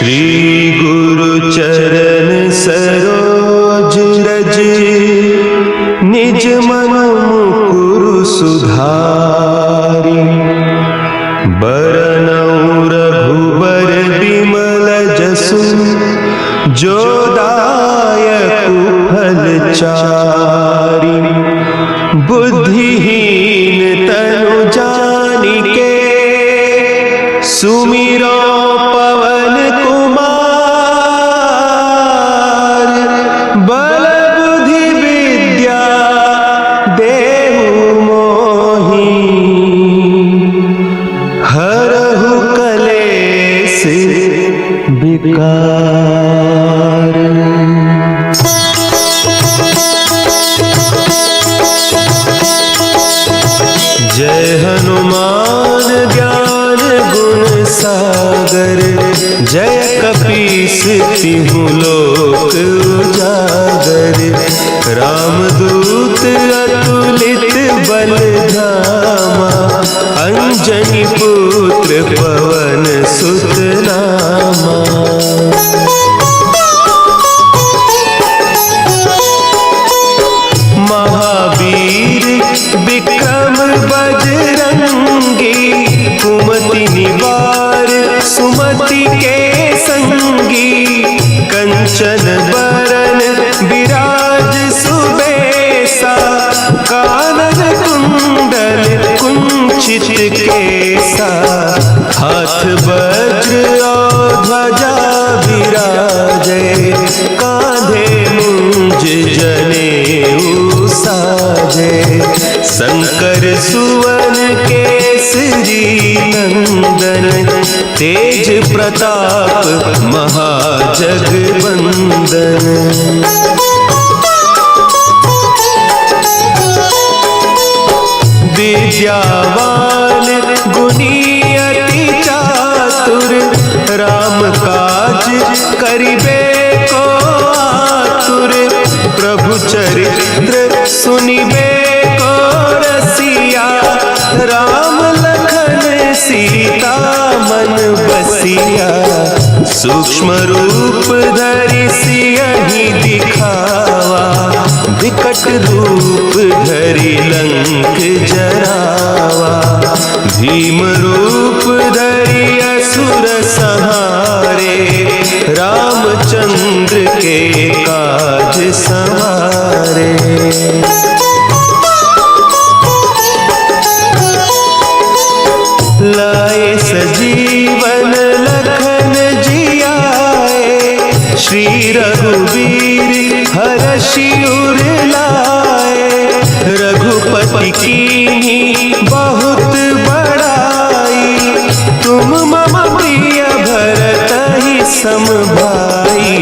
श्री गुरु चरण सरोज रज, निज मन मुकुरु सुधारी। बरनउँ रघुबर बिमल जसु, जो दायक फल चारि। बुद्धिहीन तनु जानिके, सुमिरो पवन कुमार। बल बुद्धि विद्या देहु मोहि, हरहु कलेस विकार। जय हनुमान ज्ञान गुण सागर, जय कपीस तिहुँ लोक उजागर। रामदूत अतुलित बल धामा, अंजनी पुत्र पवन सुत नामा। महावीर विक्रम बजरंगी, कुमति निवार सुमति के संगी। कंचन बरन विराज सुबेसा, कानन कुंडल कुंचित केसा। हाथ वज्र और ध्वजा विराजे, कांधे मुंज जनेऊ साजे। शंकर सुवन केसरी नंदन, तेज प्रताप महाजगवंदन। विद्यावान गुणी अति चातुर, राम काज करिबे को आतुर। प्रभु चरित्र सुनिबे को रसिया, राम लखन सीता मन बसिया। सूक्ष्म रूप धरि सियहि दिखावा, विकट रूप धरि लंक जरावा। भीम रूप धरि असुर संहारे, रामचंद्र के काज संवारे। लाए सजीवन लखन जियाए, श्री रघुवीर हरषि उर लाए। रघुपति कीन्ही बहुत बड़ाई, तुम मम प्रिय भरतहि सम भाई।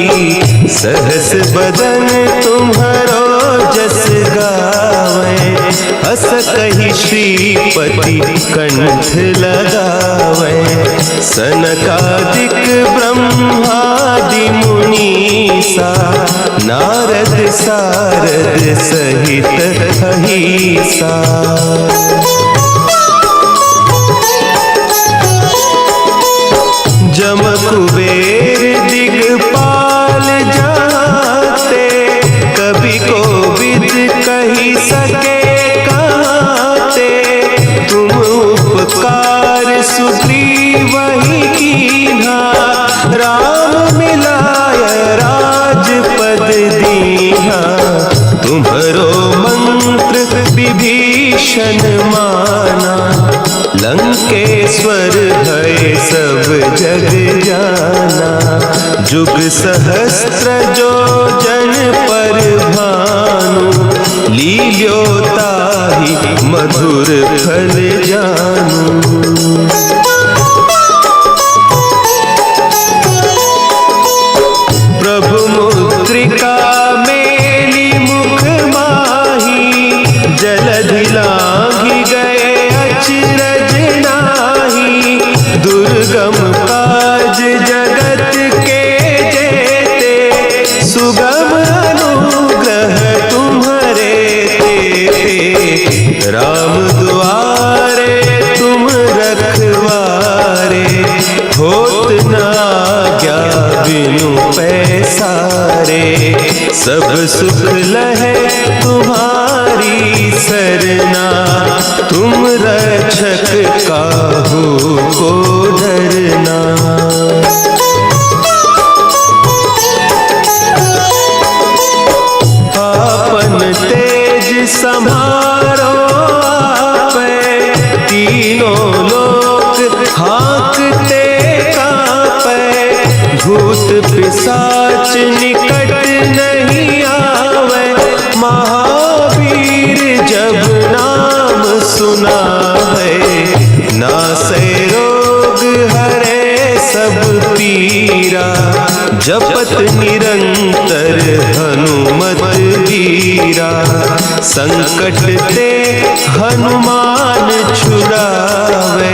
सहस बदन तुम्हरो जस गावें, हस कहि श्रीपति कंठ लगावें। सनकादिक ब्रह्मादि मुनीसा, नारद सारद सहित अहीसा। जम कुबेर दिगपाल जाते, कवि कोविद कहि सके कहते। तुम उपकार सुग्रीवहि कीन्हा, राम मिलाय राजपद दीन्हा। तुम्हरो मंत्र विभीषण माना, लंकेश्वर भय सब जग जाना। जुग सहस्त्र जो जन पर भानु, लील्यो ताहि मधुर फल जानू। प्रभु मुद्रिका मेली मुख माही, जलधि लांघि गए अचरज नाही। दुर्गम काज जगत के जेते, सुगम अनुग्रह तुम्हरे तेते। राम दुआरे तुम रखवारे, होत न आज्ञा सब सुख लहे तुम्हारी सरना। तुम रक्षक काहू को डरना। आपन तेज सम्हारो आपे, तीनों लोक हाँकते कांपे। भूत पिशाच निकट नहीं आवे, महावीर जब नाम सुनावे। नासै रोग हरे सब पीरा, जपत निरंतर हनुमत वीरा। संकट ते हनुमान छुड़ावे,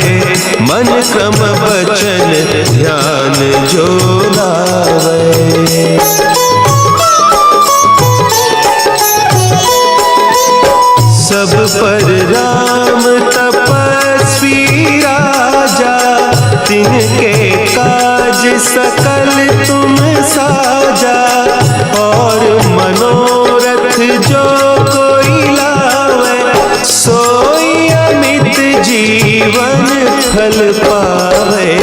मन क्रम वचन ध्यान जो लावे। सब पर राम तपस्वी राजा, तिनके काज सकल तुम साजा। और मनोरथ जो कोई लावे, सोई अमित जीवन फल पावे।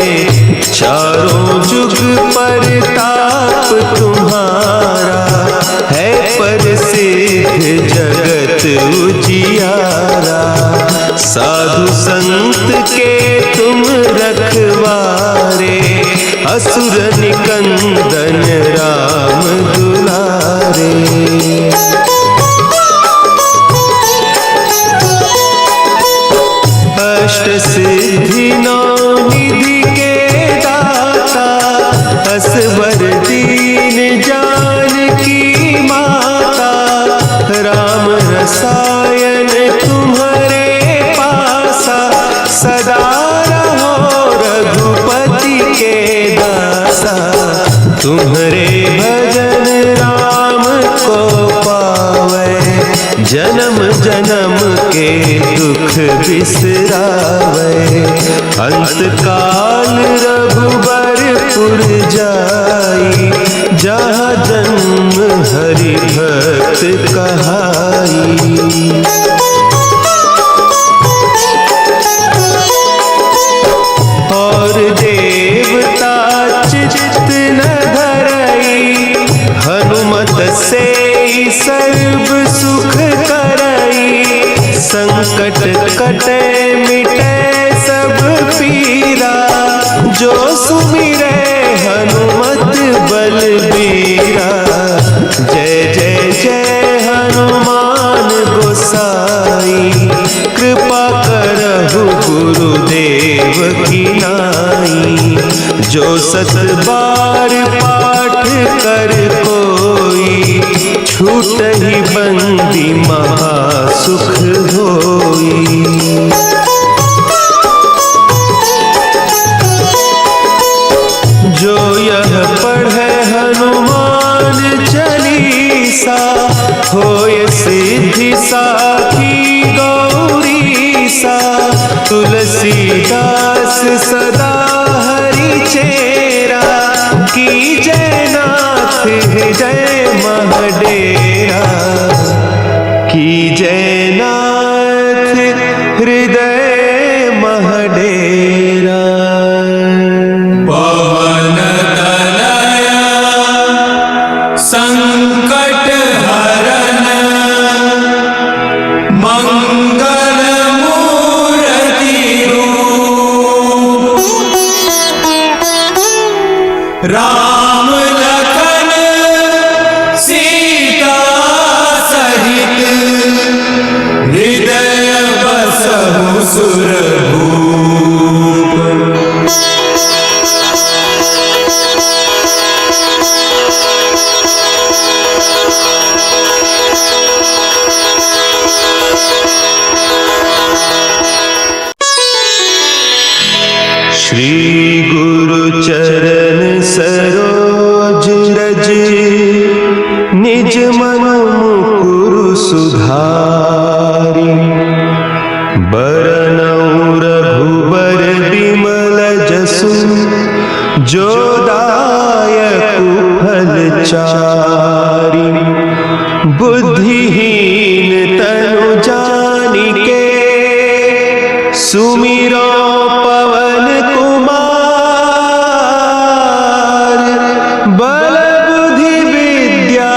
चारों जुग परताप तुम्हारा, है प्रसिद्ध जगत उजियारा। साधु संत के तुम रखवारे, असुर निकंदन राम दुलारे। अष्ट सिद्धि नौ निधि के दाता, असवर दीन जानकी माता। राम रसायन तुम्हारे पासा, सदा रहो रघुपति के दासा। तुम्हारे भजन राम को पावे, जन्म जन्म के दुख बिसरावे। अंत काल रघुबरपुर जाई, जहाँ जन्म हरि भक्त कहाई। और देवता चित्त न धरई, हनुमत से सर्व सुख करई। संकट कटे मिटे सब पीरा, जो सुमिरे हनुमत बलबीरा। जय जय जय हनुमान गोसाई, कृपा करहु गुरुदेव की नाई। जो सत बार पाठ कर कोई, छूटहि बंदी महासुख होई। जो यह पढ़े हनुमान चालीसा, होय सिद्धि साखी गौरीसा। तुलसीदास सदा हरि चेरा, की जय नाथ हृदय महडेरा। की जय नाथ हृदय महडेरा। पवन तनया संकट हरन, मंगल मूर्ति रूप। राम लखन सीता सहित, हृदय बसहु सुरभूप। श्री गुरु चरण सरोज रज, निज मन मुकुरु सुधारि। बरनउँ रघुबर बिमल जसु, जो दायक फल चारि। बुद्धिहीन तनु जानिके सुमिरो पवन कुमार। बल बुद्धि विद्या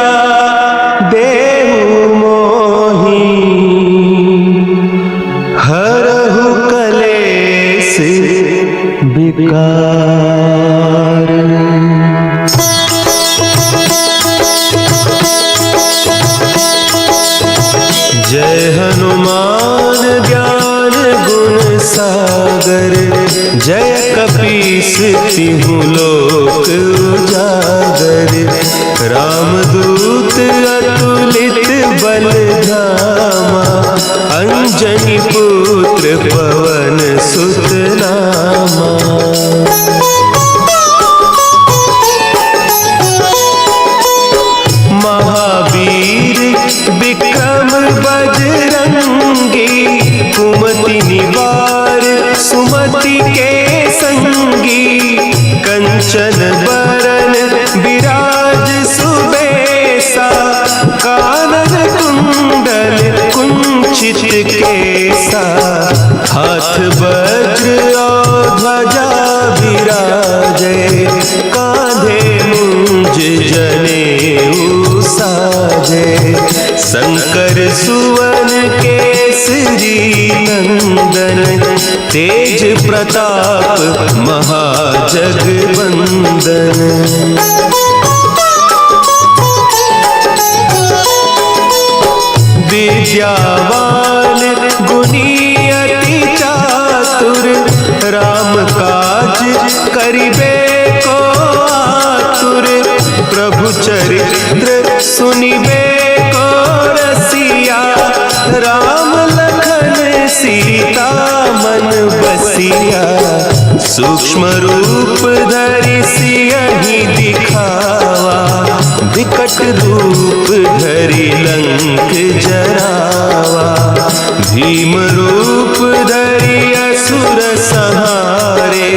देहु मोहि हरहु कलेश विकार। जय हनुमान ज्ञान गुण सागर। जय कपीस तिहु लोक उजागर। रामदूत अतुलित बल धामा। अंजनी पुत्र पवन सुत नामा। महावीर विक्रम बजरंगी। कुमति निवार सुमति के संगी। कंचन बरन विराज सुबेसा। कानन कुंडल कुंचित केसा। हाथ वज्र और ध्वजा विराजे। कांधे मुंज जनेऊ साजे। शंकर सुवन केसरी नंदन। तेज प्रताप महाजगवंदन। विद्यावान गुणी अति चातुर। राम काज करिबे को आतुर। प्रभु चरित्र सुनिबे को रसिया। राम लखन सीता मन बसिया। सूक्ष्म रूप धरि सियहि दिखावा। विकट रूप धरि लंक जरावा। भीम रूप धरि असुर संहारे।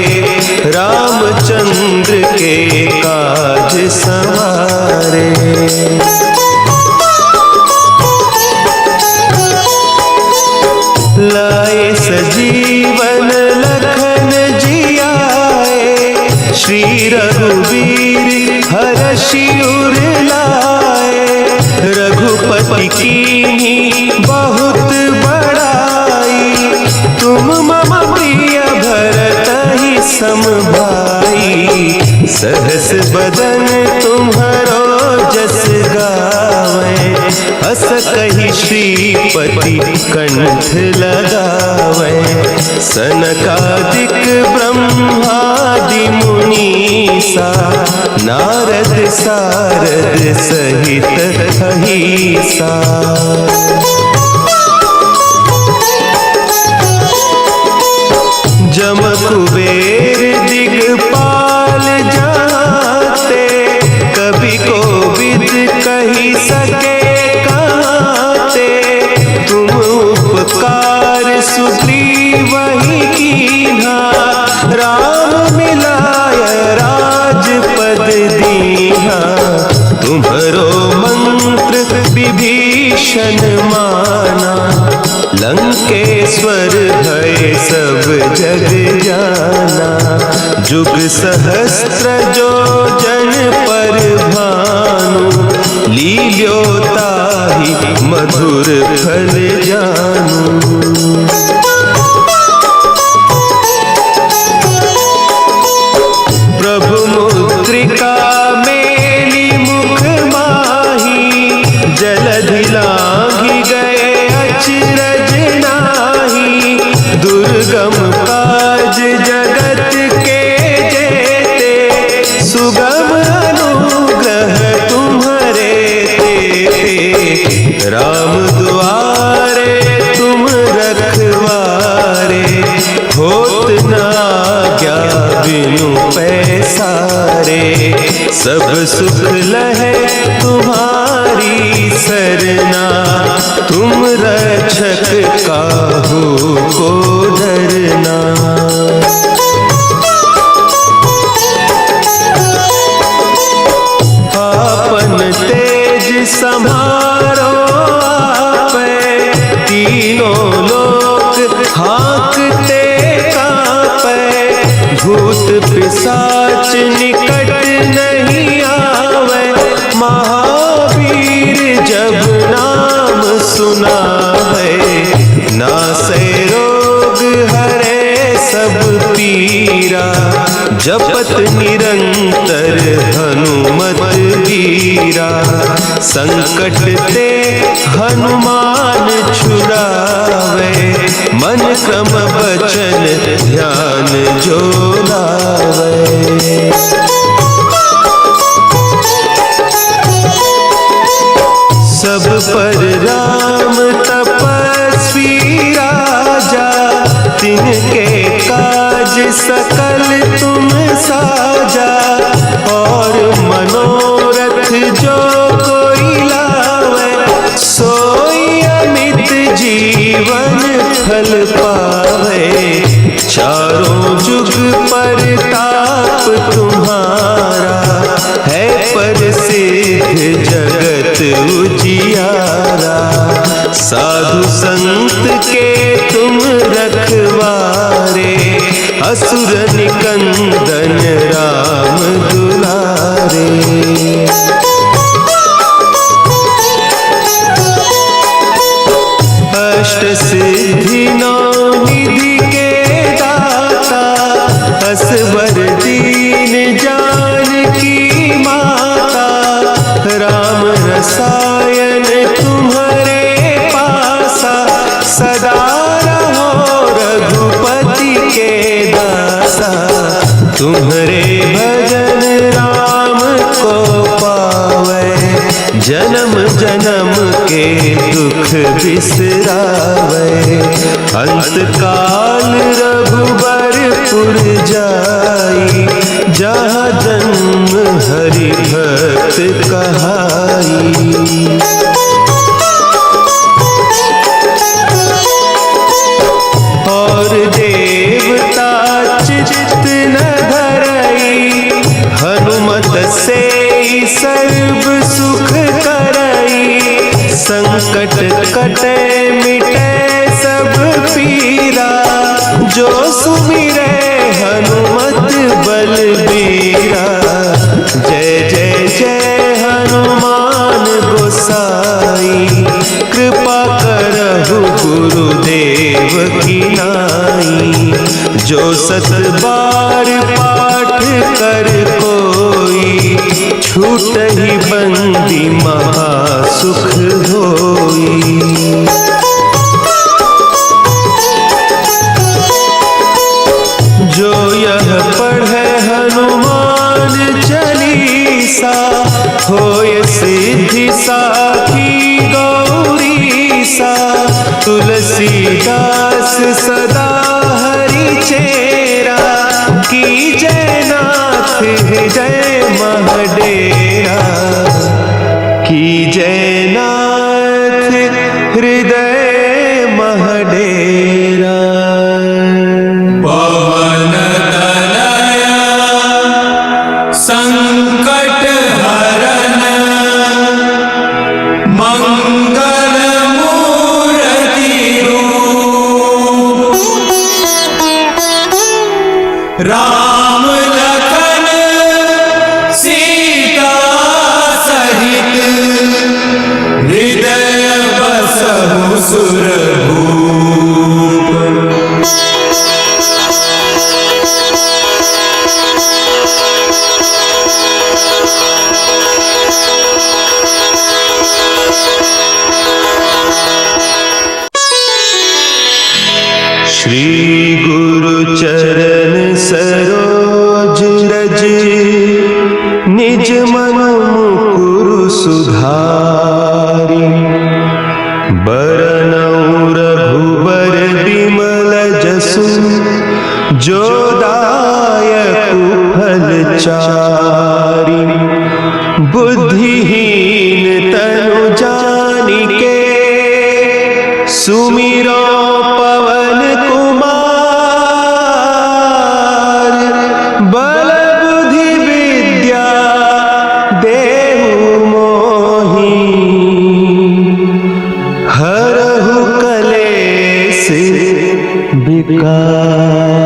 रामचंद्र के काज सवारे। लाए सजीवन लखन जियाए। श्री रघुवीर हरषि उर लाए। रघुपति कीन्ही बहुत बड़ाई। तुम मम प्रिय भरतहि सम भाई। सहस बदन तुम्हरो जस गावें। हस कहि श्रीपति कंठ लगावें। सनकादिक ब्रह्मादि मुनीसा। नारद सारद सहित अहीसा। जम कुबेर दिगपाल जाते। कवि कोविद कही सके कहते। तुम उपकार सुग्रीवहि कीन्हा। राम मिलाय राजपद दीन्हा। तुम्हरो मंत्र विभीषण माना। लंकेश्वर भय सब जग जाना। जुग सहस्त्र जो जन पर भानु। लील्यो ताहि मधुर फल जानू। प्रभु मुद्रिका मेली मुख माही। जलधि लांघि गए अचरज नाही। दुर्गम काज जगत के जेते। सुगम अनुग्रह तुम्हारे तेते। राम दुआरे तुम रखवारे। होत न आज्ञा बिनु पैसारे। सब सुख लहे तुम्हारी सरना। तुम रक्षक काहू को डरना। आपन तेज समारो भूत पिशाच निकट नहीं आवे, महावीर जब नाम सुनावे। नासै रोग हरे सब पीरा, जपत निरंतर हनुमत वीरा। संकट ते हनुमान छुड़ावे, मन क्रम वचन ध्यान जो लावे। सब पर राम तपस्वी राजा, तिनके काज सकल तुम साजा। और मनोरथ जो कोई लावे, सोई अमित जीवन फल पावे। चारों जुग परताप तुम्हारा, है प्रसिद्ध जगत उजियारा। साधु संत के तुम रखवारे, असुर निकंदन राम दुलारे। अष्ट सिद्धि नौ निधि के दाता, असवर दीन जानकी माता। राम रसायन तुम्हारे पासा, सदा रहो रघुपति के दासा। तुम्हारे भजन राम को पावे, जन्म जन्म के दुख बिसरावे। अंत काल रघुबरपुर जाई, जहाँ जन्म हरि भक्त कहाई। और देवता चित्त न धरई, हनुमत से सर्व सुख करई। संकट कटे मिटे सब पीरा, जो सुमिरे हनुमत बलबीरा। जय जय जय हनुमान गोसाई, कृपा करहु गुरुदेव की नाई। जो सत बार पाठ कर कोई, छूटहि बंदी महासुख होई। जो यह पढ़े हनुमान चालीसा, होय सिद्धि साखी गौरीसा। तुलसीदास सदा हरि चेरा, की जय नाथ हृदय महडेरा। की जय नाथ हृदय महडेरा। पवन तनया संकट हरन, मंगल मूर्ति रूप। राम लखन सीता सहित, हृदय बसहु सुरभूप। श्री गुरु चरण सरोज रज, निज मन मुकुरु सुधारि। बरनउँ रघुबर बिमल जसु, जो दायक फल चारि। बुद्धिहीन तनु जानिके, सुमिरो पवन कुमार। बल बुद्धि विद्या देहु मोहि, हरहु कलेश विकार।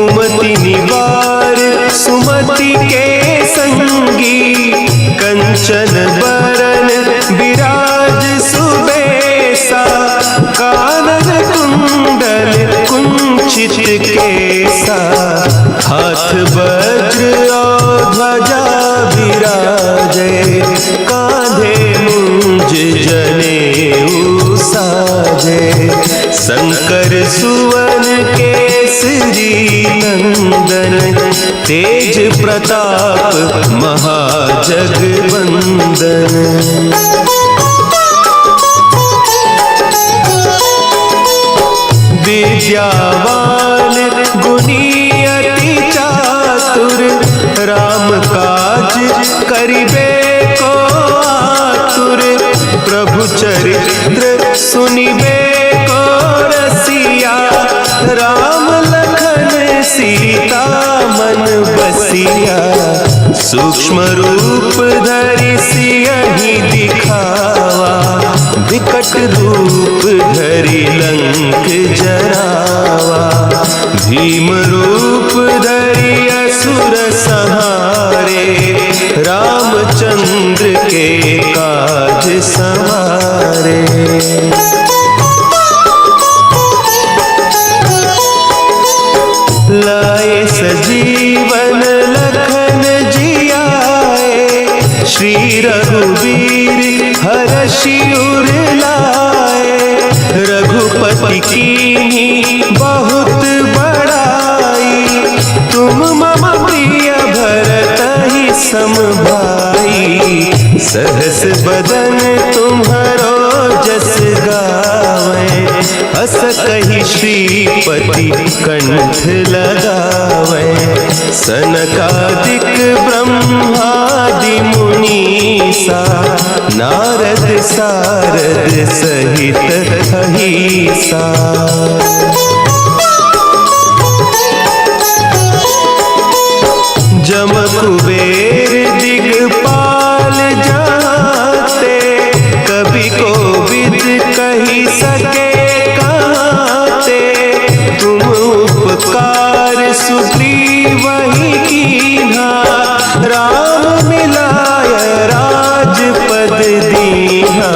कुमति निवार सुमति के संगी, कंचन बरन विराज सुबेसा, कानन कुंडल कुंचित केसा, हाथ वज्र और ध्वजा विराजे, कांधे मुंज जनेऊ साजे, शंकर सुवन केसरी नंदन, तेज प्रताप महाजगवंदन। विद्यावान गुणी अति चातुर, राम काज करिबे को आतुर, प्रभु चरित्र सुनिबे को रसिया, राम लखन सीता मन बसिया, सूक्ष्म रूप धरि सियहि दिखावा, विकट रूप धरि लंक जरावा, भीम रूप धरि असुर संहारे, रामचंद्र के काज संवारे। लाए सजीवन लखन जियाए, श्री रघुवीर हरषि उर लाए, रघुपति कीन्ही बहुत बड़ाई, तुम मम प्रिय भरतहि सम भाई, सहस बदन तुम्हरो जस गावे, हस कहि श्रीपति कंठ लगावे, सनकादिक ब्रह्मादि मुनीसा, नारद सारद सहित अहीसा। जम कुबेर दिगपाल जाते, कवि कोविद कही सके कहते, तुम उपकार सुग्रीवहि कीन्हा, राम मिलाय राजपद दीन्हा,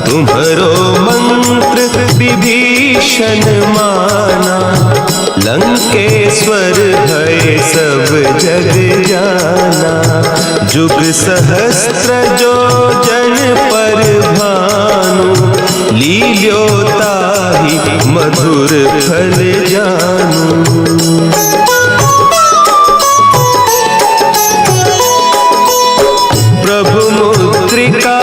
तुम्हरो मंत्र विभीषण माना, लंकेश्वर है सब जग जाना, जुग सहस्त्र जो जन पर भानु, लील्योताहि मधुर फल जानू। प्रभु मुद्रिका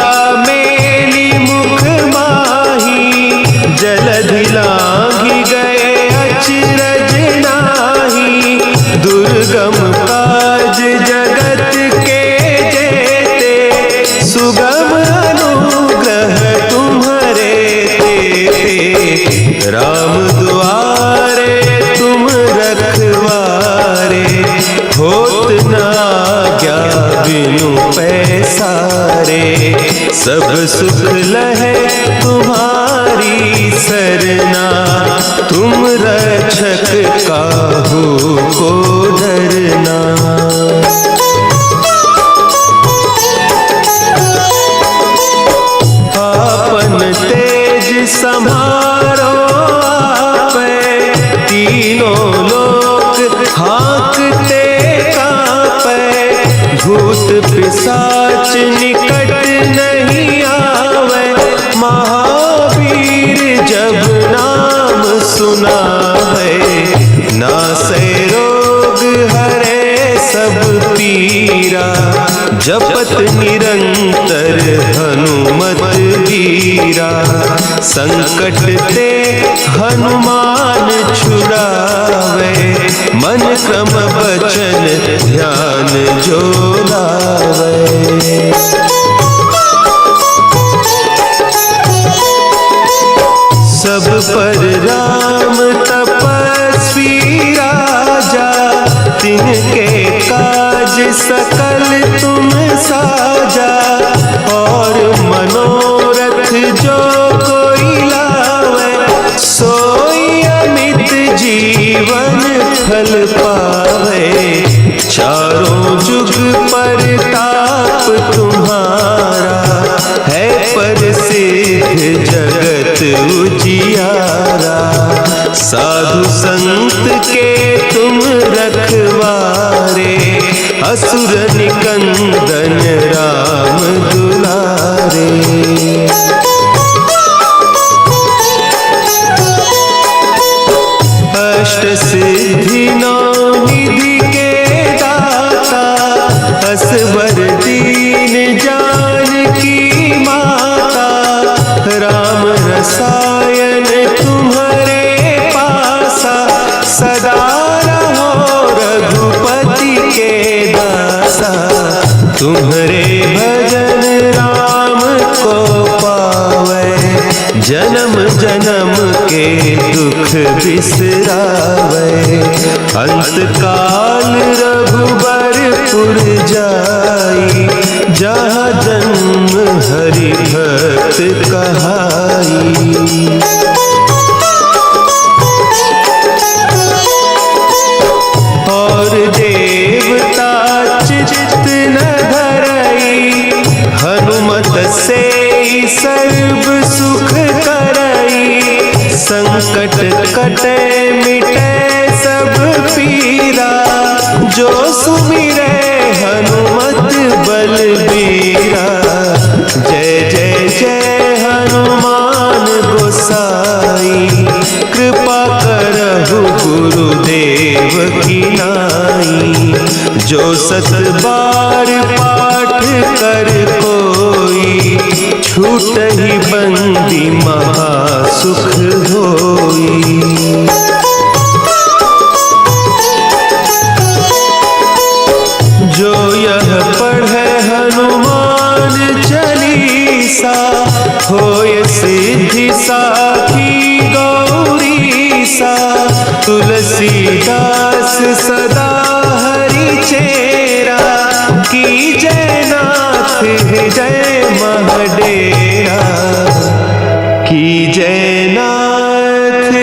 मेली मुख माही, जलधि लांघि गए अचरज नाही, दुर्गम काज जगत के जेते, सुगम अनुग्रह तुम्हरे तेते, राम दुआरे तुम रखवारे, होत न आज्ञा बिनु पैसारे, सब सुख लहे तुम्हारी सरना, तुम रक्षक काहू को डरना। आपन तेज समारो आपे, तीनों लोक हाँकते कांपे, भूत पिशाच निकट नहीं आवे, महावीर जब नाम सुना है, नासै रोग हरे सब पीरा, जपत निरंतर हनुमत वीरा, संकट ते हनुमान छुड़ावे, मन क्रम बचन ध्यान जो लावे। सब पर राम तपस्वी राजा, तिनके काज सकल तुम साजा, और मनोरथ जो कोई लावे, सोई अमित जीवन फल सिद्ध जगत उजियारा, साधु संत के तुम रखवारे, असुर निकंदन राम दुलारे। अष्ट सिद्धि नौ निधि के दाता, असवर दीन जानकी माता, राम रसायन तुम्हारे पासा, सदा रहो रघुपति के दासा। तुम्हारे भजन राम को पावे, जन्म जन्म के दुख बिसरावे। अंत काल रघुबरपुर जाई, जहाँ जन्म हरि भक्त कहाई। और देवता चित्त न धरई, हनुमत से सर्व सुख करई। संकट कटे मिटे सब पीरा, जो सुमिरे हनुमत बलबीरा। जय जय जय हनुमान गोसाई, कृपा करहु गुरुदेव की नाई। जो सत बार पाठ कर कोई, छूटहि बंदी महासुख होई। जो यह पढ़े हनुमान चालीसा, होय सिद्धि साखी गौरीसा। तुलसीदास सदा हरि चेरा, की जय नाथ हृदय महडेरा। की जय नाथ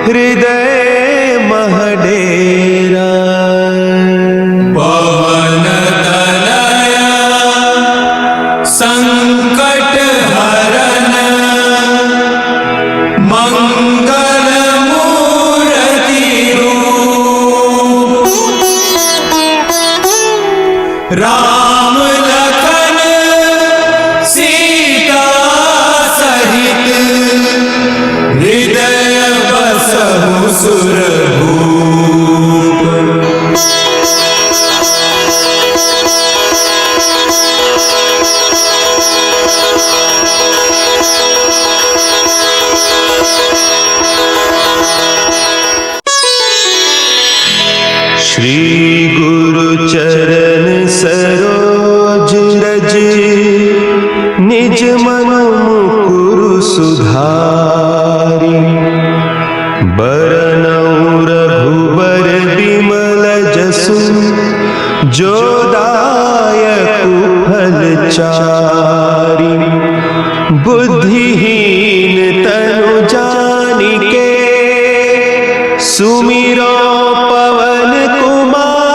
हृदय महडेरा। पवन तनया संकट हरन, मंगल मूर्ति रूप। राम लखन सीता सहित, हृदय बसहु सुरभूप। श्री गुरु चरण सरोज रज, निज मन मुकुरु सुधारि। बरनउँ रघुबर बिमल जसु, जो दायकु फल चारि। बुद्धिहीन तनु जानिके, सुमिरो पवन कुमार।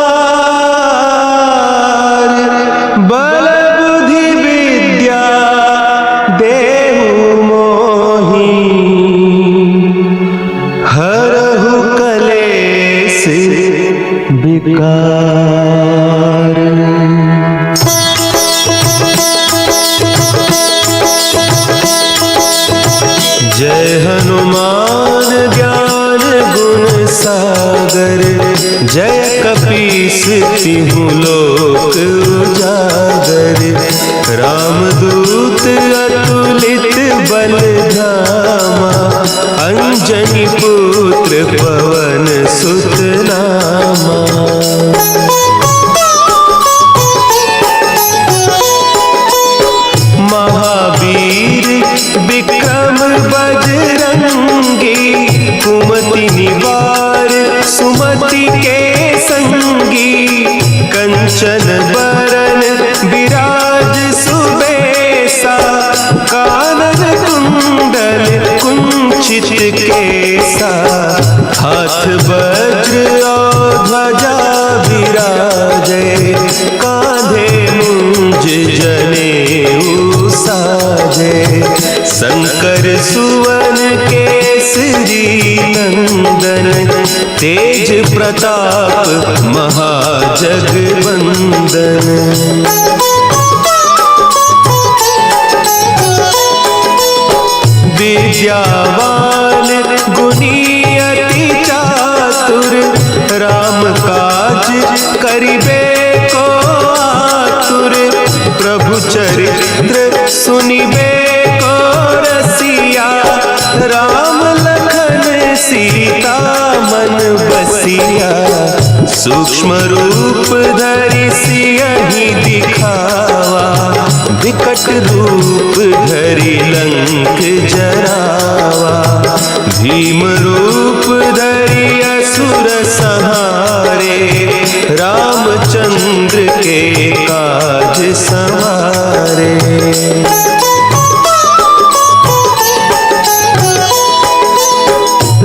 बल बुद्धि विद्या देहु मोहि, हरहु कलेस विकार। जय हनुमान ज्ञान गुण सागर, जय कपीस तिहु लोक उजागर। रामदूत अतुलित बल धामा, अंजनी पुत्र पवन सुत नामा। महावीर विक्रम बजरंगी, कुमति निवार सुमति के संगी। कंचन बरन विराज सुबेसा, कानन कुंडल कुंचित केसा। हाथ वज्र और ध्वजा विराजे, कांधे मुंज जनेऊ साजे। शंकर सुवन केसरी नंदन, तेज प्रताप महाजगवंदन। विद्यावान गुणी अति चातुर, राम काज करिबे को आतुर। प्रभु चरित्र सुनिबे को रसिया, राम लखन सीता मन बसिया। सूक्ष्म रूप धरि सियहि दिखावा, विकट रूप धरि लंक जरावा। भीम रूप धरि असुर संहारे, रामचंद्र के काज संवारे।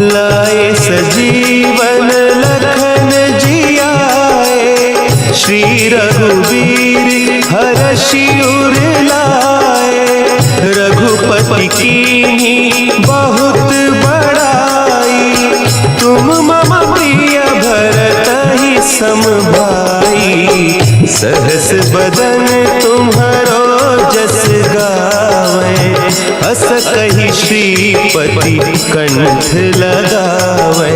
लाए सजीवन लखन जियाए, श्री रघुवीर हरषि उर लाए। रघुपति कीन्ही बहुत बड़ाई, तुम मम प्रिय भरतहि सम भाई। सहस बदन तुम्हरो जस गावे, अस कहि श्रीपति कंठ लगावे।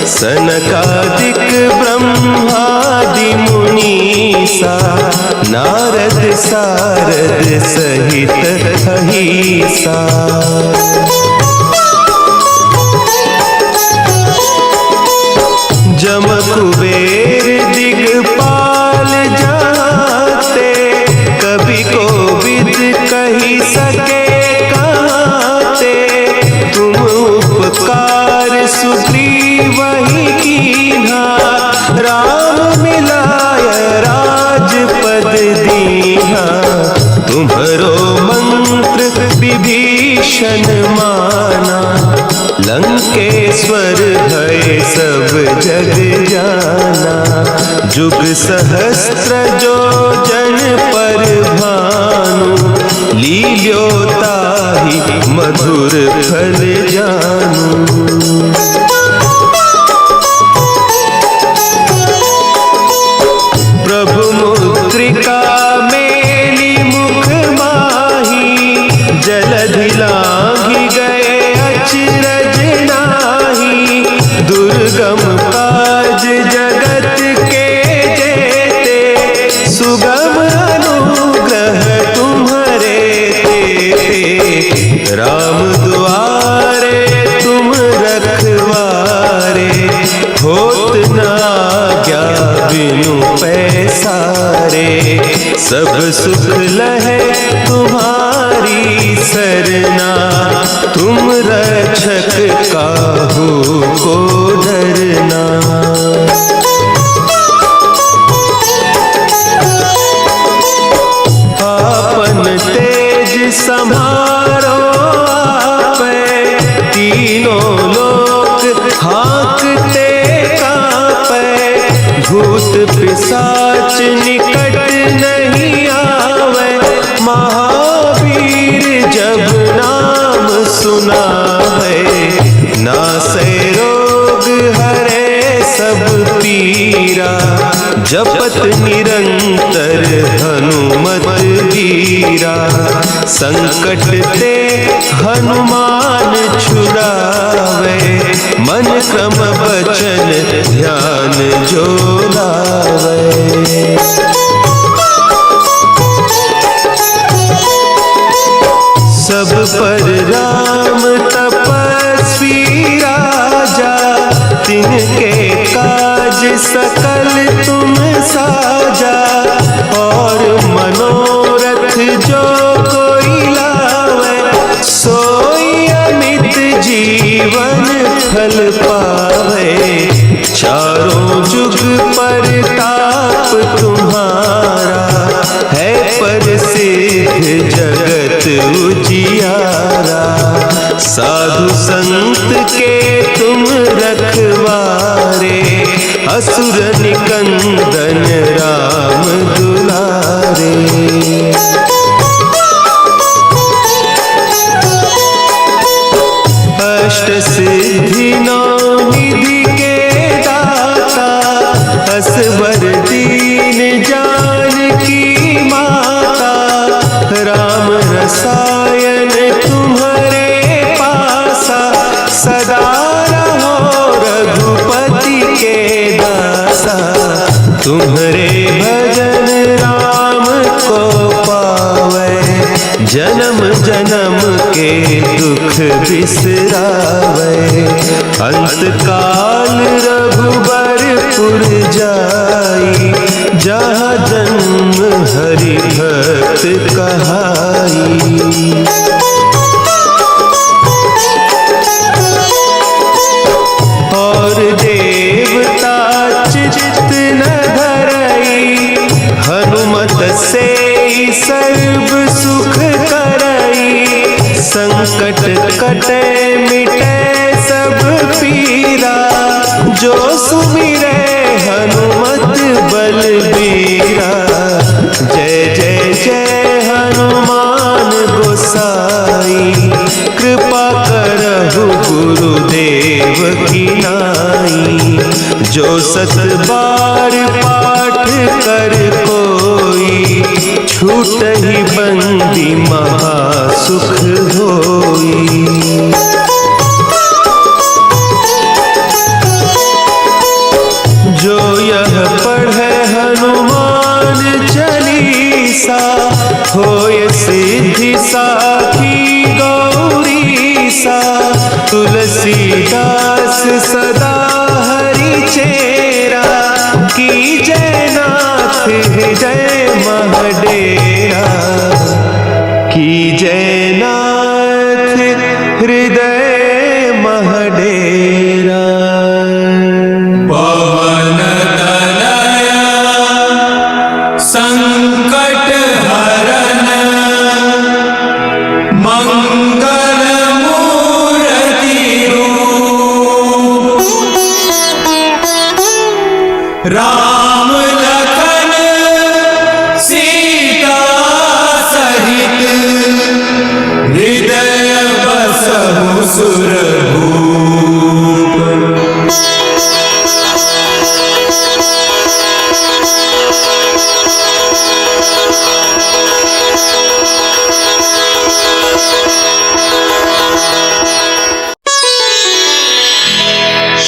सनकादिक ब्रह्मादि मुनीसा, नारद सारद सहित अहीसा। जम कुबेर दिगपाल जाते, कवि कोविद कही सके कहते। तुम उपकार सुग्रीवहि कीन्हा, राम मिलाय राजपद दीन्हा। तुम्हरो मंत्र विभीषण माना, लंकेश्वर भय सब जग जाना। जुग सहस्त्र जो जन पर भानु, लील्योताहि मधुर फल जानू। प्रभु मुद्रिका मेली मुख माही, जलधि लांघि गए अचरज नाही। दुर्गम काज जगत के जेते, सुगम अनुग्रह तुम्हरे तेते। राम दुआरे तुम रखवारे, होत न आज्ञा बिनु पैसारे। सब सुख लहे तुम्हारी सरना, तुम रक्षक काहू को डरना। आपन तेज समारो आपे, तीनों लोक हाँकते कांपे। भूत पिशाच निकट नहीं आवे, महावीर जब नाम सुनावे। नासै रोग हरे सब पीरा, जपत निरंतर हनुमत वीरा। संकट ते हनुमान छुड़ावे, मन क्रम बचन ध्यान जो लावे। सब पर राम तपस्वी राजा, तिनके काज सकल तुम साजा। और मनोरथ जो कोई लावे, सोई अमित जीवन फल पावे। चारों जुग परताप तुम्हारा, है प्रसिद्ध जगत उजियारा। साधु संत के तुम रखवारे, असुर निकंदन राम दुलारे। के दुख बिसरावे। अंतकाल रघुबरपुर जाई, जहाँ जन्म हरि भक्त कहाई। और देवता चित्त न धरई, हनुमत से सर्व सुख करई। संकट कटे मिटे सब पीरा, जो सुमिरे हनुमत बलबीरा। जय जय जय हनुमान गोसाई, कृपा करहु गुरुदेव की नाई। जो सत बार पाठ कर कोई, छूटहि बंदी महासुख होई। जो यह पढ़े हनुमान चालीसा, होय सिद्धि साखी गौरीसा। तुलसीदास सदा हरि चेरा, कीजय नाथ हृदय महडेरा। कीजय नाथ हृदय महडेरा। पवन तनया संकट हरन, मंगल मूर्ति रूप। राम लखन सीता सहित, हृदय बसहु सुरभूप।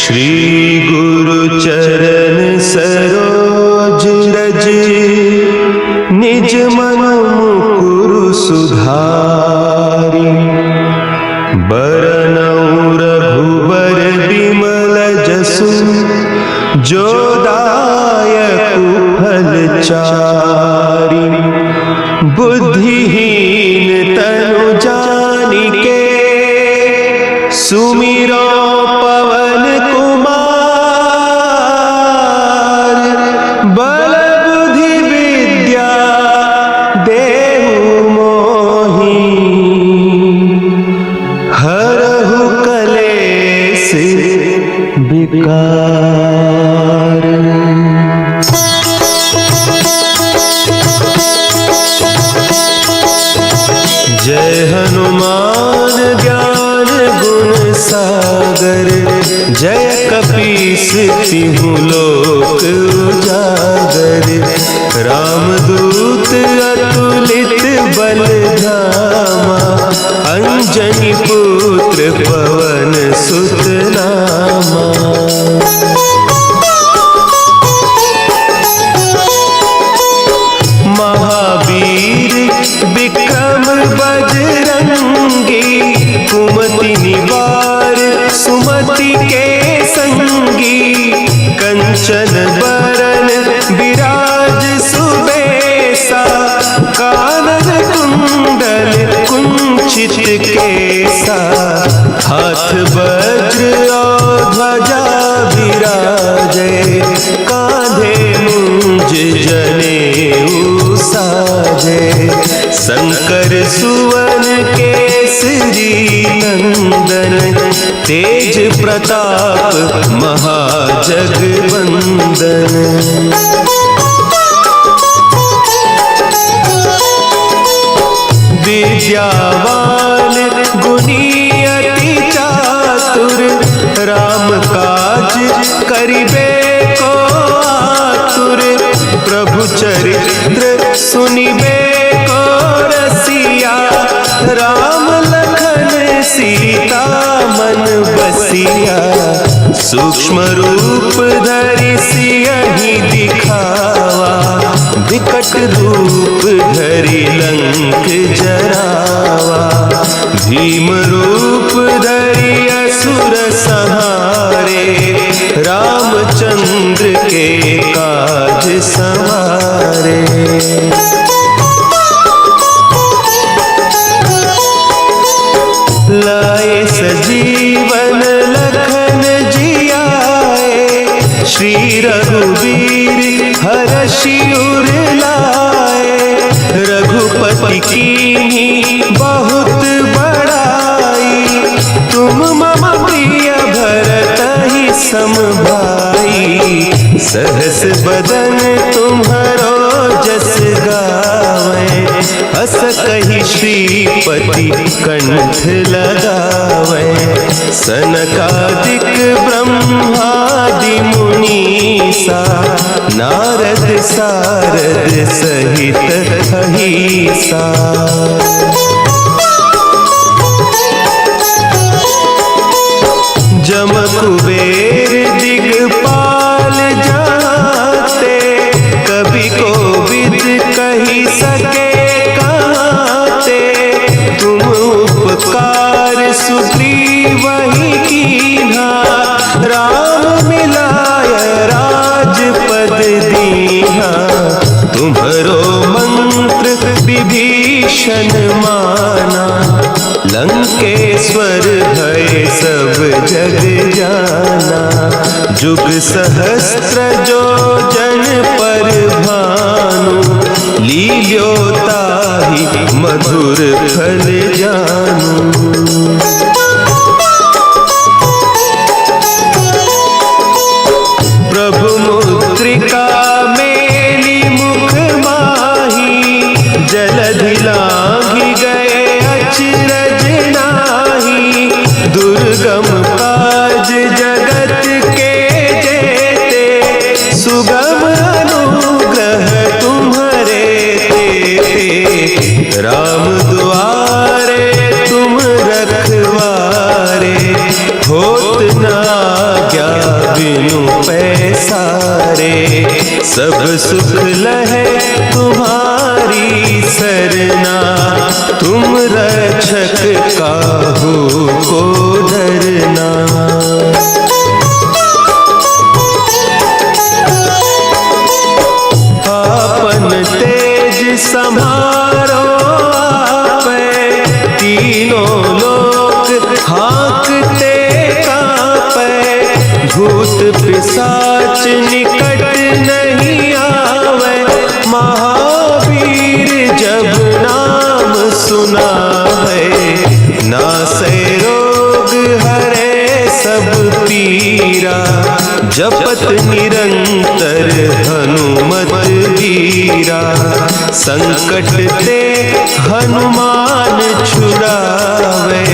श्री गुरु चरण सरोज रज, निज मन मुकुरु सुधारि। बरनउँ रघुबर बिमल जसु, जो दायक फल चारि। बुद्धिहीन तनु जानिके, सुमिरो पवन कुमार। बल बुद्धि विद्या देहु मोहि, हरहु कलेश विकार। जय हनुमान ज्ञान गुण सागर, जय कपीस तिहु लोक उजागर। रामदूत अतुलित बल धामा, अंजनी पुत्र पवन सुत नामा। महावीर विक्रम बजरंगी, कुमति निवार सुमति के संगी। कंचन बरन विराज सुबेसा, कानन कुंडल कुंचित केसा। हाथ वज्र और ध्वजा विराजे, कांधे मुंज जनेऊ साजे। शंकर सुवन केसरी नंदन, तेज प्रताप महाजगवंदन। विद्यावान गुणी अति चातुर, राम काज करिबे को आतुर। प्रभु चरित्र सुनिबे को रसिया, राम लखन सीता मन बसिया। सूक्ष्म रूप धरि सियहि दिखावा, विकट रूप धरि लंक जरावा। भीम रूप धरि असुर संहारे, रामचंद्र के काज संवारे। लाए सजीवन लखन जियाए, श्री रघुवीर हरषि उर लाए। रघुपति कीन्ही बहुत बड़ाई, तुम मम प्रिय भरतहि सम भाई। सहस बदन तुम्हरो जस गावें, हस कहि श्रीपति कंठ लगावें। सनकादिक ब्रह्मादि मुनीसा, नारद सारद सहित अहीसा। जम कुबेर दिगपाल जाते, कवि कोविद कही सके कहते। तुम उपकार सुग्रीवहि कीन्हा, राम मिलाय राजपद दीन्हा। तुम्हरो मंत्र विभीषण माना, लंकेश्वर भय सब जग जाना। जुग सहस्त्र जो जन पर भानु, लील्यो ताहि मधुर फल जानू। प्रभु मुद्रिका मेली मुख माही, जलधि लांघि गए अचरज नाही। दुर्गम काज जगत के जेते, सुगम अनुग्रह तुम्हरे तेते। राम दुआरे तुम रखवारे, होत न आज्ञा बिनु पैसारे। सब सुख लहे तुम्हारी सरना, तुम रक्षक काहू को डरना। आपन तेज समारो आपै, तीनों लोक हाँकते कांपै। भूत पिशाच निकट नहीं आवे, महावीर जब नाम सुनावे। नासै रोग हरे सब पीरा, जपत निरंतर हनुमत वीरा। संकट ते हनुमान छुड़ावे,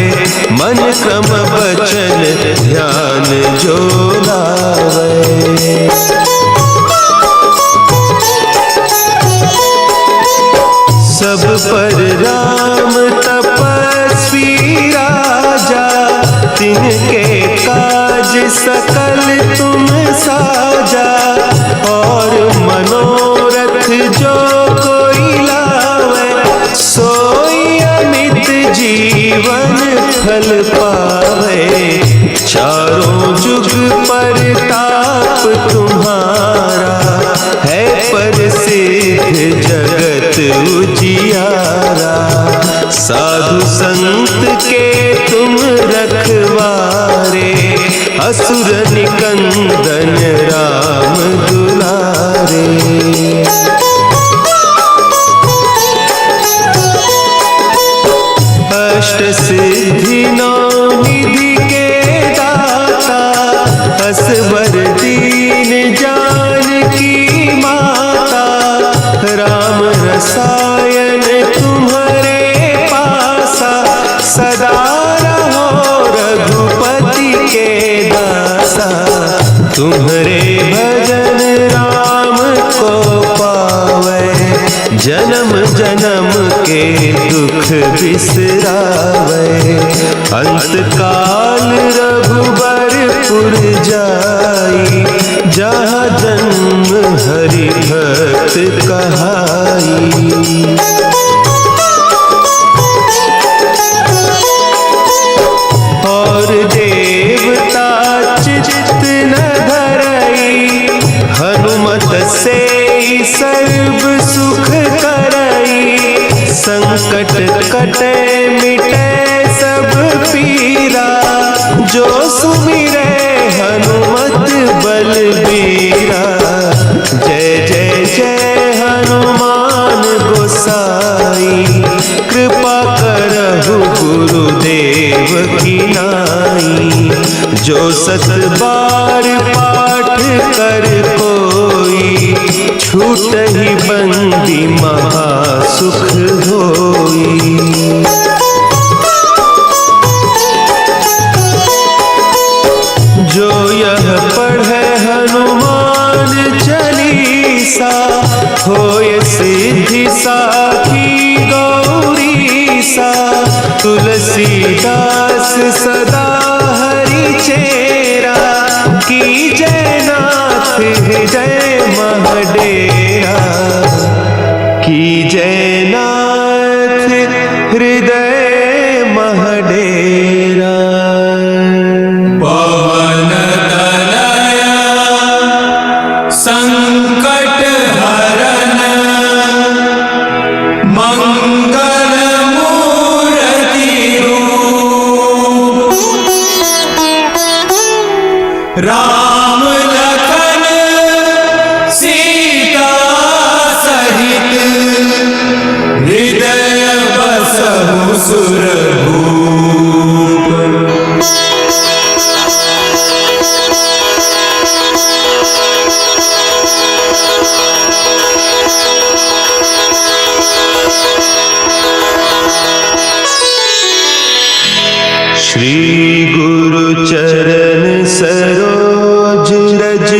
मन क्रम वचन ध्यान जो लावे। सब पर राम तपस्वी राजा, तिनके काज सकल तुम साजा। और मनोरथ जो कोई लावे, सोई अमित जीवन फल पावे। चारों जुग परताप तुम्हारा, है प्रसिद्ध जगत उजियारा। साधु संत के तुम रखवारे, असुर निकंदन राम दुलारे। अष्ट सिद्धि नौ निधि के दाता, असवर दीन जानकी माता। राम रसायन तुम्हारे पासा, सदा रहो रघुपति के दासा। तुम्हारे भजन राम को पावे, जन्म जन्म के दुख बिसरावे। अंत काल रघुबरपुर जाई, जहाँ जन्म हरि भक्त कहाई। जो सुमिरे हनुमत बलबीरा। जय जय जय हनुमान गोसाई, कृपा करहु गुरुदेव की नाई। जो सत बार पाठ कर कोई, छूटहि बंदी महासुख होई। जो यह पढ़े हनुमान चालीसा, होय सिद्धि साखी गौरीसा। तुलसीदास सदा हरि चेरा, कीजय नाथ हृदय महडेरा। कीजय नाथ हृदय महडेरा। पवन तनय संकट हरन, मंगल मूर्ति रूप। राम लखन सीता सहित, हृदय बसहु सुरभूप। श्री गुरु चरण सरोज रज,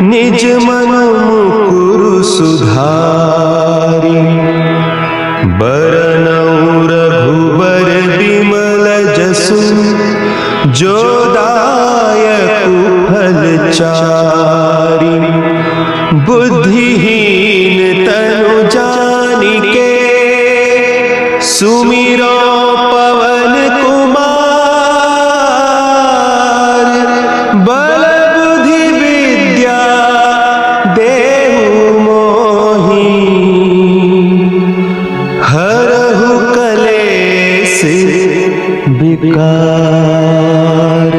निज मन मुकुरु सुधारि। बरनउँ रघुबर बिमल जसु, जो दायक फल चारि। बुद्धिहीन तनु जानिके, सुमिरो पवन कुमार। बल बुद्धि विद्या देहु मोहि, हरहु कलेस विकार।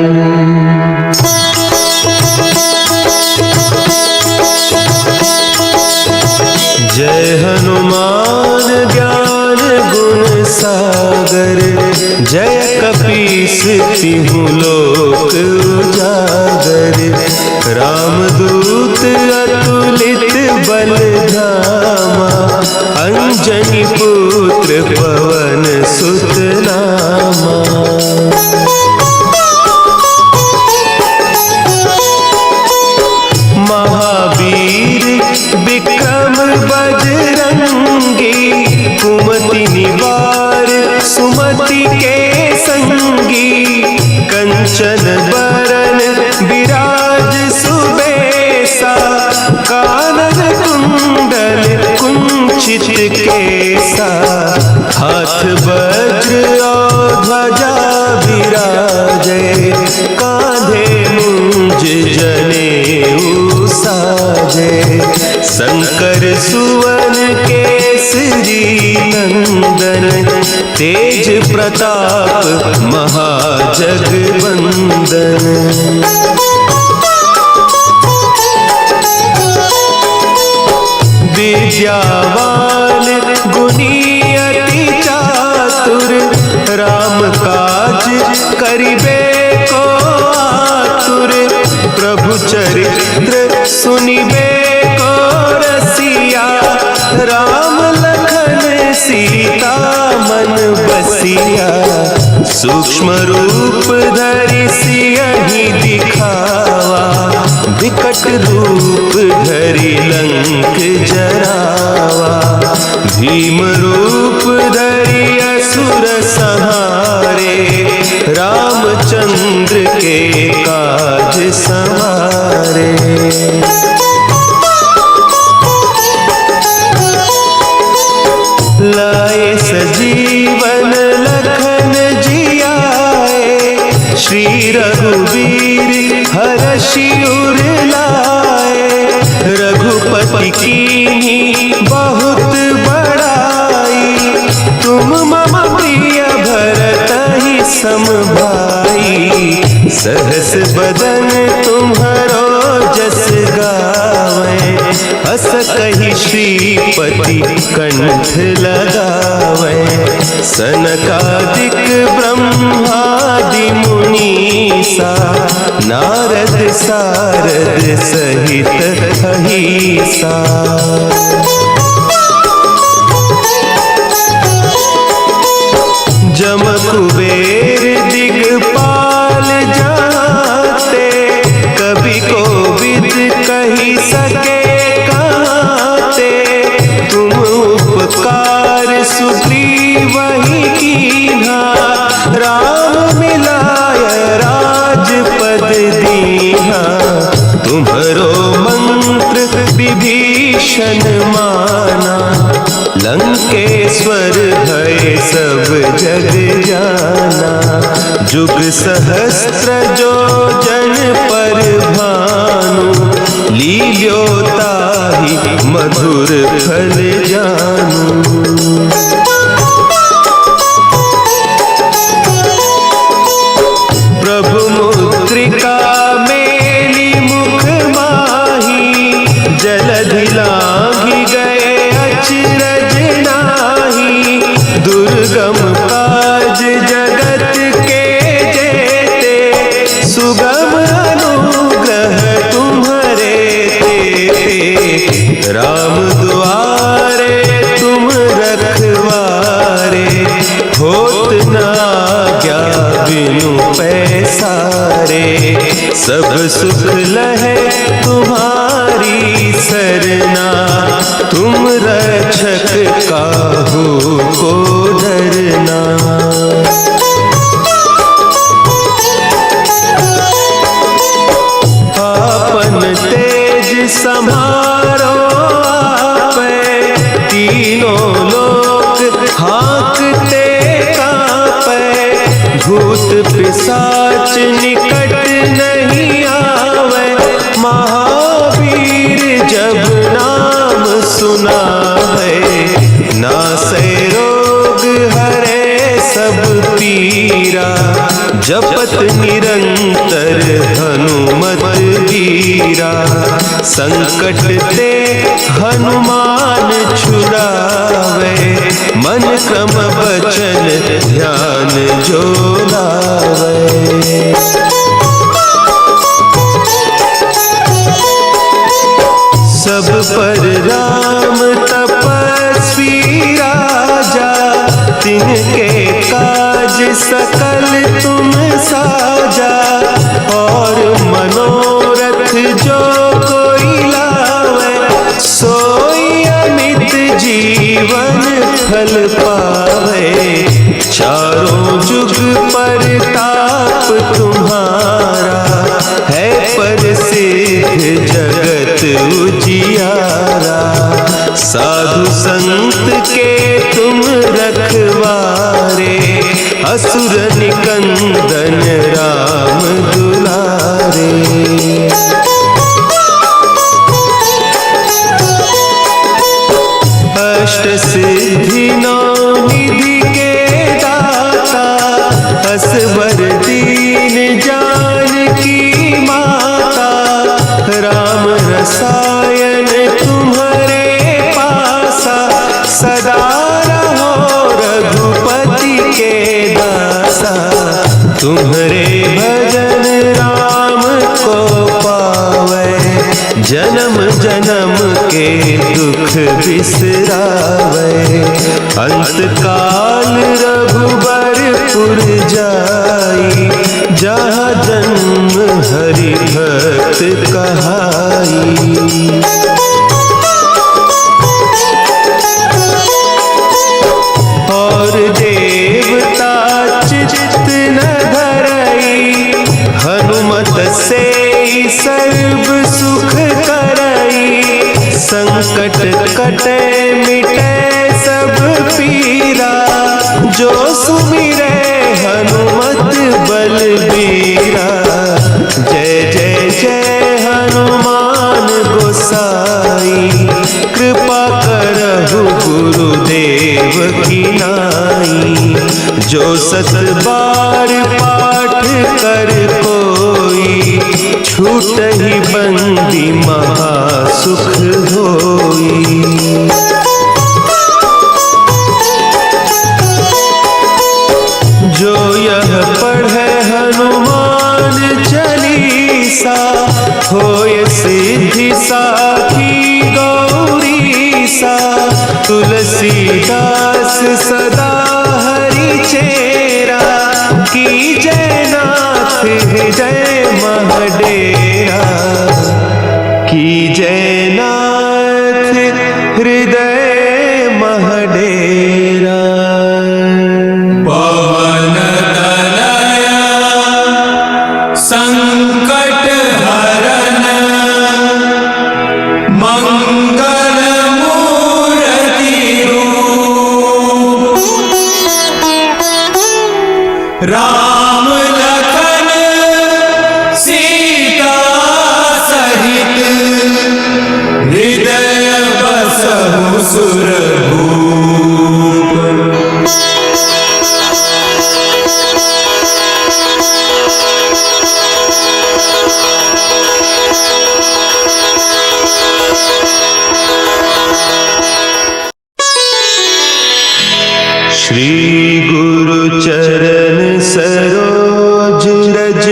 जय हनुमान ज्ञान गुण सागर, जय कपीस तिहु लोक उजागर। रामदूत अतुलित बल धामा, अंजनी पुत्र पवन सुत नामा। महावीर विक्रम बजरंगी, कुमति निवार सुमति के संगी। कंचन बरन विराज सुबेसा, कानन कुंडल कुंचित केसा। हाथ वज्र और ध्वजा विराजे, कांधे मुंज जनेऊ साजे। शंकर सुवन केसरी नंदन, तेज प्रताप महाजगवंदन। विद्यावान गुणी अति चातुर, राम काज करिबे को आतुर। प्रभु चरित्र सुनिबे को रसिया, राम लखन सीता मन बसिया। सूक्ष्म रूप धरि सियहि दिखावा, विकट रूप धरि लंक जरावा। भीम रूप धरि असुर संहारे, रामचंद्र के काज संवारे। लाए सजीवन लखन जियाए, श्री रघुवीर हरषि उर लाए। रघुपति कीन्ही बहुत बड़ाई, तुम मम प्रिय भरतहि सम भाई। सहस बदन तुम्हारो जस गावे, हस कही श्रीपति कंठ लगावे। सनकादिक ब्रह्मादि मुनीसा, नारद सारद सहित अहिसा। जम कुबेर दिगपाल जाते, कभी कोविद कही सके कहते। तुम उपकार सुग्रीव ही कीन्हा, राम मिलाय राजपद दीन्हा। तुम्हरो मंत्र विभीषण माना, लंकेश्वर है सब जग जाना। जुग सहस्त्र जो जन पर भानु, लील्यो ताहि मधुर फल जानू। प्रभु मुद्रिका मेली मुख माही, जलधि लांघि गए अचरज नाही। दुर्गम काज जगत के जेते, सुगम अनुग्रह तुम्हारे तेते। राम दुआरे तुम रखवारे, होत न आज्ञा बिनु पैसारे। सब सुख लहे तुम्हारी सरना, तुम रक्षक काहू को डरना। आपन तेज समारो आपे, तीनों लोक हाँकते कांपे। भूत पिशाच निकट नहीं आवे, महावीर जब नाम सुनावे। नासै रोग हरे सब पीरा, जपत निरंतर हनुमत वीरा। संकट ते हनुमान छुड़ावे, मन क्रम वचन ध्यान जो लावे। सब पर राम तपस्वी राजा, तिनके काज सकल तुम साजा। और मनोरथ जो कोई लावे, सोई अमित जीवन फल पावे। चारों जुग परताप तुम्हारा, है प्रसिद्ध जगत उजियारा। साधु संत के तुम रखवारे, असुर निकंदन राम दुलारे। अष्ट सिद्धि नौ निधि के दाता, असवर दीन जानकी माता। राम रसायन तुम्हारे पासा, सदा रहो रघुपति के दासा। तुम्हारे भजन राम को पावे, जन्म जन्म के दुख बिसरावे। अंत काल रघुबरपुर जाई, जहाँ जन्म हरि भक्त कहाई। और देवता चित्त न धरई, हनुमत से सर्व सुख करई। संकट कटे मिटे सब पीरा, जो सुमिरे हनुमत बलबीरा। जय जय जय हनुमान गोसाई, कृपा करहु गुरुदेव की नाई। जो सत बार पाठ कर कोई, छूट ही बंदी महासुख होई। जो यह पढ़े हनुमान चालीसा, होय सिद्धि साखी गौरी सा। तुलसीदास सदा हरि चेरा, की जय नाथ हृदय महडेरा, की जय नाथ हृदय महडेरा। पवन तनया संकट हरन, मंगल मूर्ति रूप। राम लखन सीता सहित, हृदय बसहु सुरभूप। श्री गुरु चरण सरोज रज,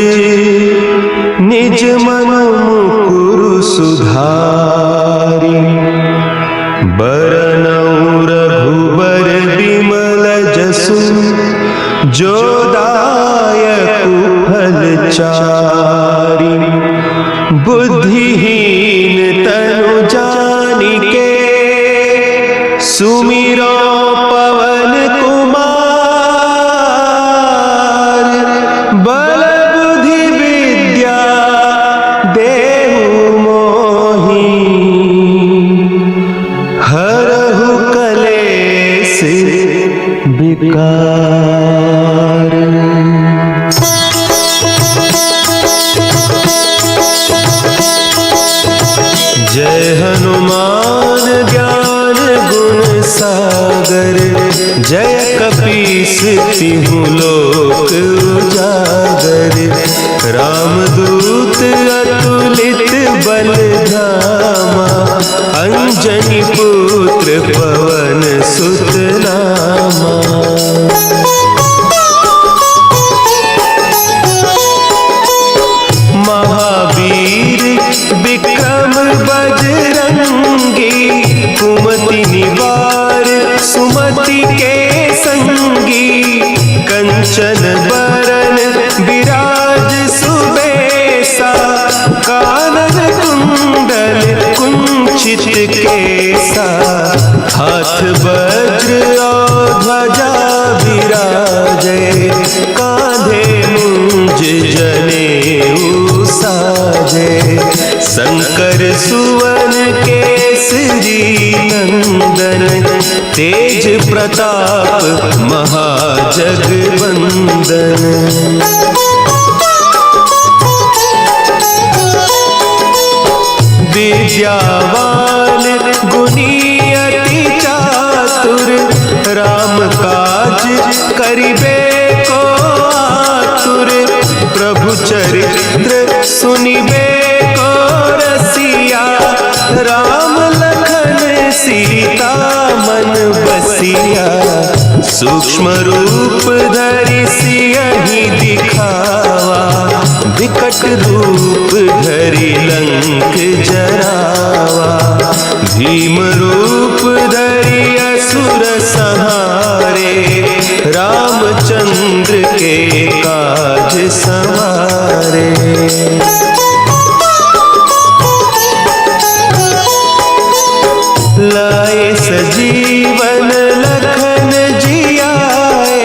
निज मन मुकुरु सुधारि। बरनउँ रघुबर बिमल जसु, जो दायक फल चारि। बुद्धिहीन तनु जानिके, सुमिरो पवन कुमार। बल बुद्धि विद्या देहु मोहि, हरहु कलेश विकार। जय हनुमान ज्ञान गुण सागर, जय कपीस तिहु लोक उजागर। रामदूत अतुलित बल धामा, अंजनी पुत्र पवन सुत नामा। महावीर विक्रम बजरंगी, कुमति निवार सुमति के संगी। कंचन बरन विराज सुबेसा, कानन कुंडल कुंचित केसा। हाथ वज्र और ध्वजा विराजे, कांधे मुंज जनेऊ साजे। शंकर सुवन केसरी नंदन, तेज प्रताप महाजगवंदन। विद्यावान गुणी अति चातुर, राम काज करिबे को आतुर। प्रभु चरित्र सुनिबे को रसिया, राम लखन सीता मन बसिया। सूक्ष्म रूप धरि सियहि दिखावा, विकट रूप धरि लंक जरावा। भीम रूप धरि असुर संहारे, रामचंद्र के काज संवारे। लाए सजीवन लखन जियाए,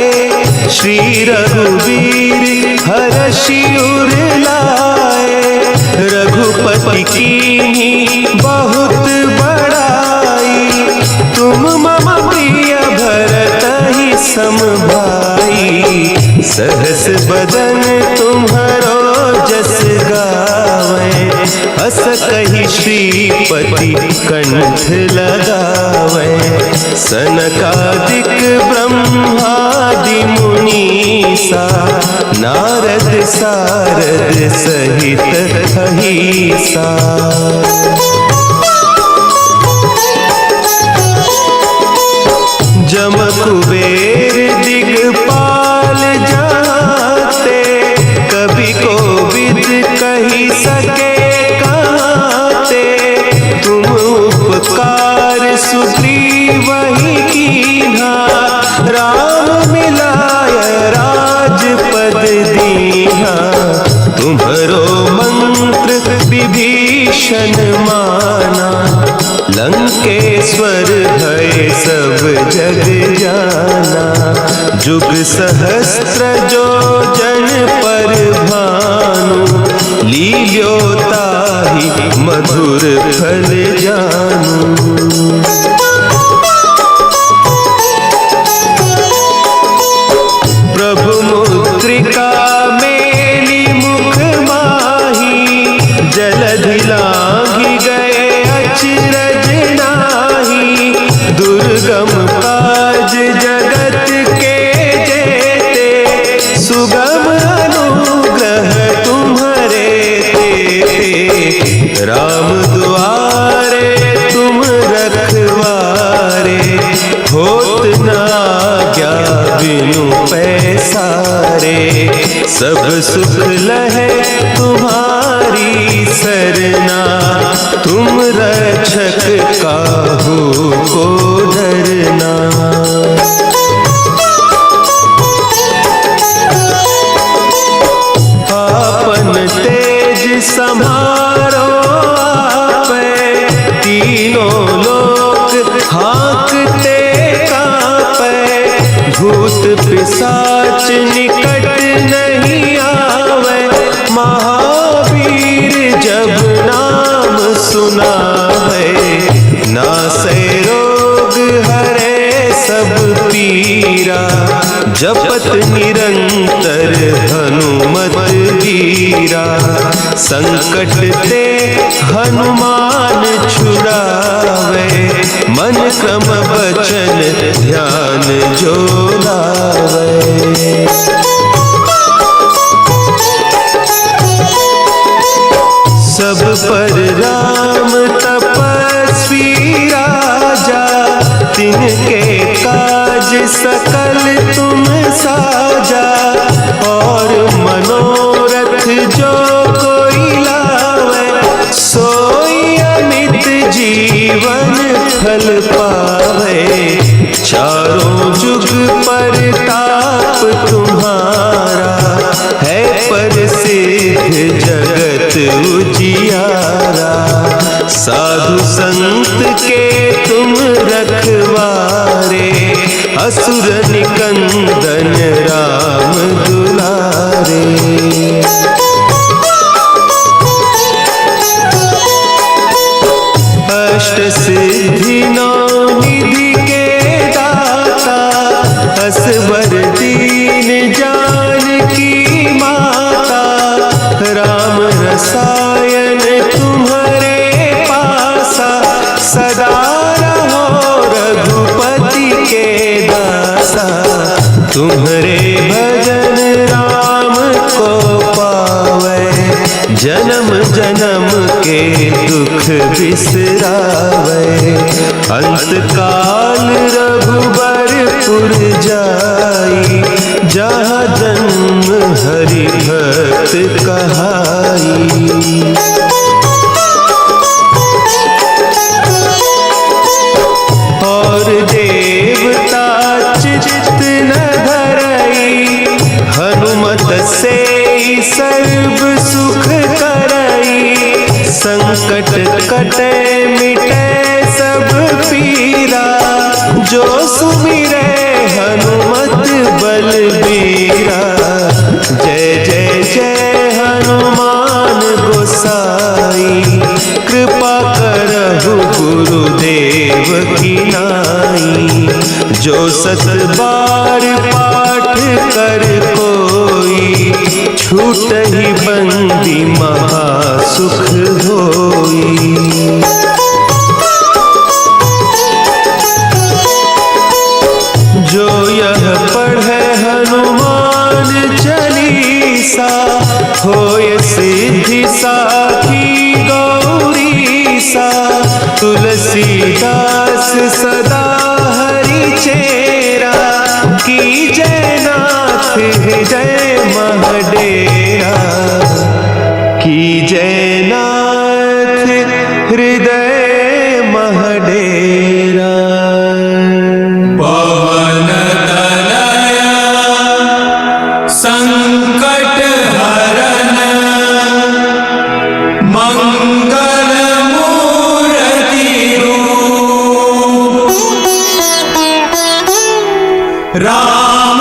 श्री रघुवीर हरषि उर लाए। रघुपति कीन्ही बहुत बड़ाई, तुम मम प्रिय भरतहि सम भाई। सहस बदन तुम्हारो जस गावे, अस कही श्रीपति कंठ लगावे। सनकादिक ब्रह्मादि मुनीसा, नारद सारद सहित अहिसा। जम कुबेर दिगपाल जाते, कभी कोविद कही सके कहते। तुम उपकार सुग्रीव ही कीन्हा, राम मिलाय राजपद दीन्हा। तुम्हरो मंत्र विभीषण माना, लंकेश्वर है सब जग जाना। जुग सहस्त्र जो जन पर भानु, लील्यो ताहि मधुर फल जानू। प्रभु मुद्रिका मेली मुख माही, जलधि लांघि गए अचरज नाही। दुर्गम काज जगत के जेते, सुगम अनुग्रह तुम्हारे तेते। राम दुआरे तुम रखवारे, होत न आज्ञा बिनु पैसारे। सब सुख लहे तुम्हारी सरना, तुम रक्षक काहू को डरना। आपन तेज समारो आपे, तीनों लोक हाँकते कांपे। भूत पिशाच निकट नहीं आवे, महावीर जब नाम सुनावे। नासै रोग हरे सब पीरा, जपत निरंतर हनुमत वीरा। संकट ते हनुमान छुड़ावे, मन क्रम वचन ध्यान जो लावे। सब पर राम तपस्वी राजा, तिनके काज सकल तुम साजा। और मनोरथ जो कोई लावे, सोई अमित जीवन फल पावे। चारों जुग परताप तुम्हारा, है प्रसिद्ध जगत उजियारा। साधु संत के तुम रखवारे, असुर निकंदन राम दुलारे। अष्ट सिद्धि नौ निधि के दाता, असवर दीन जानकी माता। राम रसायन तुम्हारे पासा, सदा रहो रघुपति के दासा। तुम्हारे भजन राम को पावे, जन्म जन्म के दुख बिसरावे। अंत काल रघुबरपुर जाई, जहाँ जन्म हरि भक्त कहाई। और देवता चित्त न धरई, हनुमत से सर्व सुख करई। संकट कटे मिटे सब पीरा, जो सुमिरे हनुमत बलबीरा। जय जय जय हनुमान गोसाई, कृपा करहु गुरुदेव की नाई। जो सत बार पाठ कर को छूटहि बंदी महासुख होई। जो यह पढ़े हनुमान चालीसा, होय सिद्धि साखी गौरीसा। तुलसीदास सदा हरि चेरा, की जयनाथ हृदय महडेरा। की जयनाथ हृदय महडेरा। पवन तनय संकट हरन, मंगल मूर्ति रूप। राम